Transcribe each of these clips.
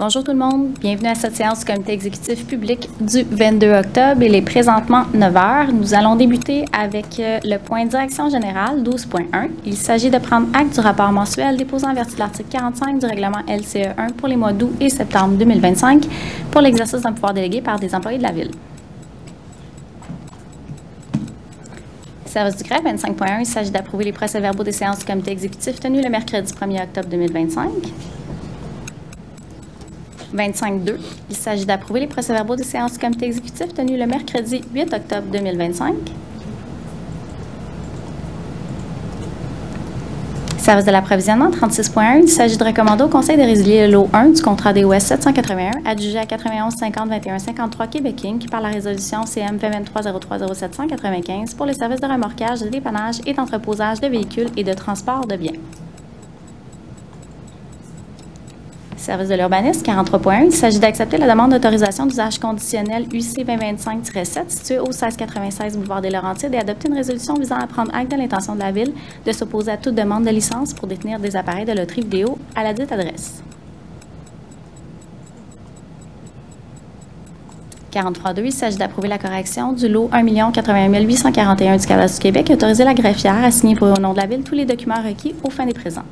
Bonjour tout le monde, bienvenue à cette séance du comité exécutif public du 22 octobre. Il est présentement 9 h. Nous allons débuter avec le point direction générale 12.1. Il s'agit de prendre acte du rapport mensuel déposé en vertu de l'article 45 du règlement LCE 1 pour les mois d'août et septembre 2025 pour l'exercice d'un pouvoir délégué par des employés de la Ville. Service du greffe 25.1, il s'agit d'approuver les procès-verbaux des séances du comité exécutif tenues le mercredi 1er octobre 2025. 25.2, il s'agit d'approuver les procès-verbaux des séances du comité exécutif tenues le mercredi 8 octobre 2025. Service de l'approvisionnement 36.1, il s'agit de recommander au Conseil de résilier le lot 1 du contrat des OS 781 adjugé à 91 50 21 53 Québec Inc. par la résolution CM 2023-03-0795 pour les services de remorquage, de dépannage et d'entreposage de véhicules et de transport de biens. Service de l'urbanisme 43.1, il s'agit d'accepter la demande d'autorisation d'usage conditionnel UC 2025-7 située au 1696 boulevard des Laurentides et adopter une résolution visant à prendre acte de l'intention de la Ville de s'opposer à toute demande de licence pour détenir des appareils de loterie vidéo à la dite adresse. 43.2, il s'agit d'approuver la correction du lot 1 081 841 du cadastre du Québec et autoriser la greffière à signer pour au nom de la Ville tous les documents requis aux fins des présentes.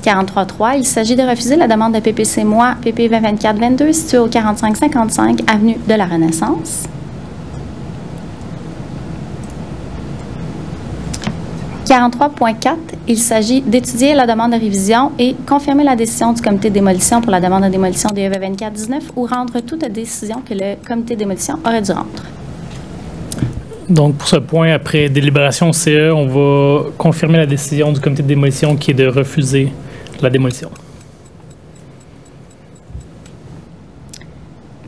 43.3, il s'agit de refuser la demande de PPC Moi PP 2024-22 située au 4555 avenue de la Renaissance. 43.4, il s'agit d'étudier la demande de révision et confirmer la décision du comité de démolition pour la demande de démolition DEV 24-19 ou rendre toute décision que le comité de démolition aurait dû rendre. Donc, pour ce point, après délibération CE, on va confirmer la décision du comité de démolition qui est de refuser la démolition.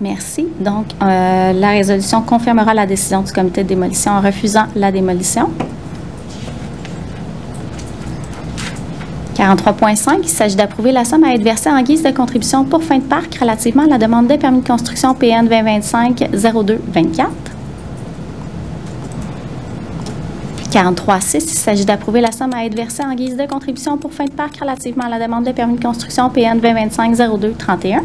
Merci. Donc, la résolution confirmera la décision du comité de démolition en refusant la démolition. 43.5, il s'agit d'approuver la somme à être versée en guise de contribution pour fin de parc relativement à la demande de permis de construction PN 2025-02-24. 43.6, il s'agit d'approuver la somme à être versée en guise de contribution pour fin de parc relativement à la demande de permis de construction PN 2025-02-31.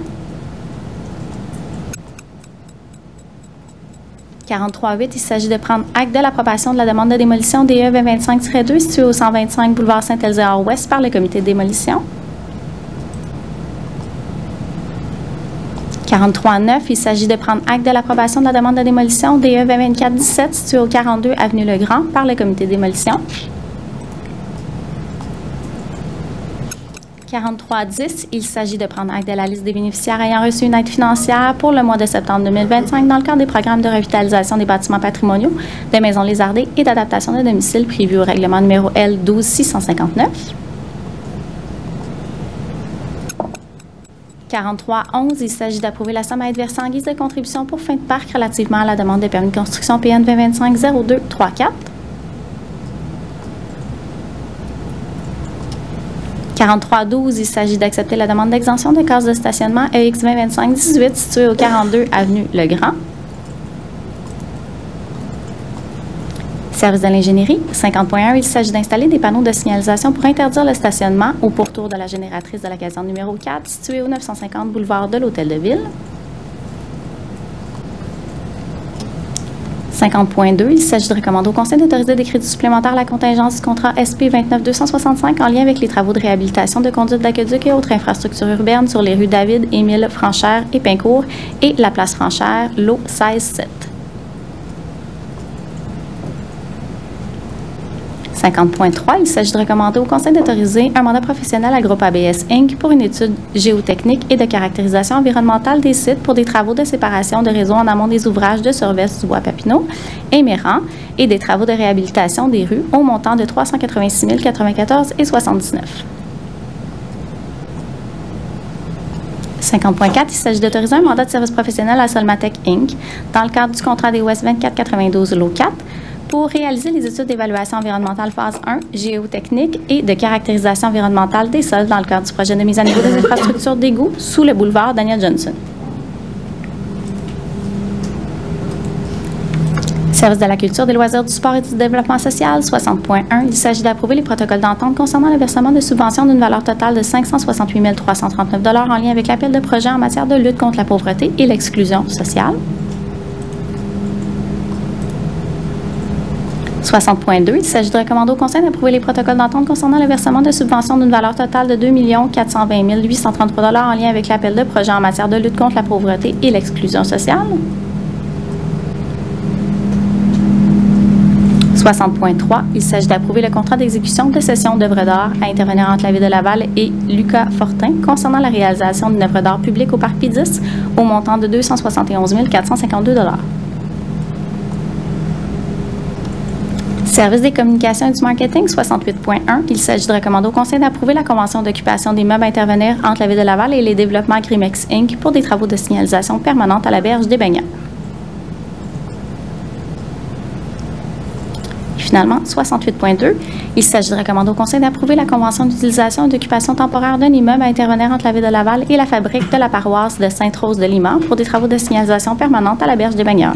43.8, il s'agit de prendre acte de l'approbation de la demande de démolition DE 2025-2 située au 125 boulevard Saint-Elzéar-Ouest par le comité de démolition. 43.9, il s'agit de prendre acte de l'approbation de la demande de démolition DE 2024-17 située au 42 avenue Legrand par le comité de démolition. 43.10, il s'agit de prendre acte de la liste des bénéficiaires ayant reçu une aide financière pour le mois de septembre 2025 dans le cadre des programmes de revitalisation des bâtiments patrimoniaux, des maisons lézardées et d'adaptation de domicile prévus au règlement numéro L 12-659. 43.11, il s'agit d'approuver la somme à être versée en guise de contribution pour fin de parc relativement à la demande de permis de construction PN 2025-02-34. 43.12, il s'agit d'accepter la demande d'exemption de case de stationnement EX 2025-18 située au 42 avenue Legrand. Service de l'ingénierie 50.1, il s'agit d'installer des panneaux de signalisation pour interdire le stationnement au pourtour de la génératrice de la caserne numéro 4 située au 950 boulevard de l'Hôtel de Ville. 50.2, il s'agit de recommander au Conseil d'autoriser des crédits supplémentaires à la contingence du contrat SP 29-265 en lien avec les travaux de réhabilitation de conduites d'aqueduc et autres infrastructures urbaines sur les rues David, Émile, Franchère et Pincourt et la place Franchère, lot 16-7. 50.3, il s'agit de recommander au Conseil d'autoriser un mandat professionnel à Groupe ABS Inc. pour une étude géotechnique et de caractérisation environnementale des sites pour des travaux de séparation de réseaux en amont des ouvrages de Surveste du Bois-Papineau et Méran et des travaux de réhabilitation des rues au montant de 386 094 et 79. 50.4, il s'agit d'autoriser un mandat de service professionnel à Solmatec Inc. dans le cadre du contrat des Ouest 2492 lot 4 pour réaliser les études d'évaluation environnementale phase 1, géotechnique et de caractérisation environnementale des sols dans le cadre du projet de mise à niveau des infrastructures d'égout sous le boulevard Daniel Johnson. Service de la culture, des loisirs, du sport et du développement social, 60.1. Il s'agit d'approuver les protocoles d'entente concernant le versement de subventions d'une valeur totale de 568 339 $ en lien avec l'appel de projet en matière de lutte contre la pauvreté et l'exclusion sociale. 60.2. Il s'agit de recommander au Conseil d'approuver les protocoles d'entente concernant le versement de subventions d'une valeur totale de 2 420 833 $ en lien avec l'appel de projet en matière de lutte contre la pauvreté et l'exclusion sociale. 60.3. Il s'agit d'approuver le contrat d'exécution de cession d'œuvres d'art à intervenir entre la Ville de Laval et Lucas Fortin concernant la réalisation d'une œuvre d'art publique au Parc Pidis au montant de 271 452 $. Service des communications et du marketing, 68.1. Il s'agit de recommander au Conseil d'approuver la convention d'occupation des meubles à intervenir entre la Ville de Laval et les développements Grimex Inc. pour des travaux de signalisation permanente à la berge des Baigneurs. Finalement, 68.2. Il s'agit de recommander au Conseil d'approuver la convention d'utilisation et d'occupation temporaire d'un immeuble à intervenir entre la Ville de Laval et la fabrique de la paroisse de Sainte-Rose de Lima pour des travaux de signalisation permanente à la berge des Baigneurs.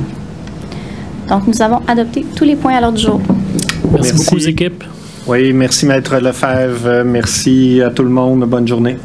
Donc, nous avons adopté tous les points à l'ordre du jour. Merci beaucoup, les équipes. Oui, merci, Maître Lefebvre. Merci à tout le monde. Bonne journée.